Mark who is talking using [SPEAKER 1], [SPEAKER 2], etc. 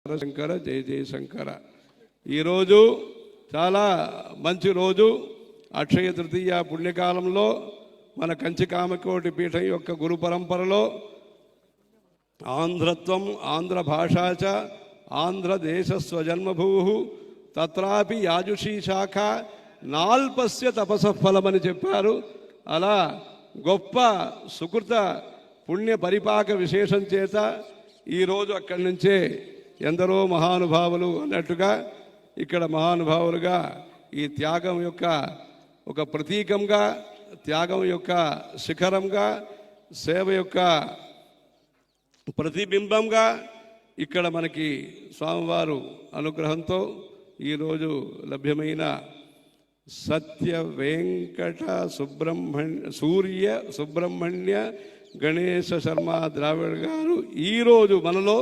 [SPEAKER 1] శంకర జయ జయశంకర. ఈరోజు చాలా మంచి రోజు. అక్షయ తృతీయ పుణ్యకాలంలో మన కంచి కామకోటి పీఠం యొక్క గురు పరంపరలో ఆంధ్రత్వం ఆంధ్ర భాషాచ ఆంధ్రదేశ స్వజన్మభూ తత్రాపి యాజుషీ శాఖ నాల్పస్య తపసఫలమని చెప్పారు. అలా గొప్ప సుకృత పుణ్య పరిపాక విశేషం చేత ఈరోజు అక్కడి నుంచే ఎందరో మహానుభావులు అన్నట్టుగా ఇక్కడ మహానుభావులుగా ఈ త్యాగం యొక్క ఒక ప్రతీకంగా, త్యాగం యొక్క శిఖరంగా, సేవ యొక్క ప్రతిబింబంగా ఇక్కడ మనకి స్వామివారు అనుగ్రహంతో ఈరోజు లభ్యమైన సత్య వెంకట సుబ్రహ్మణ్య గణేశ శర్మ ద్రావిడ్ గారు ఈరోజు మనలో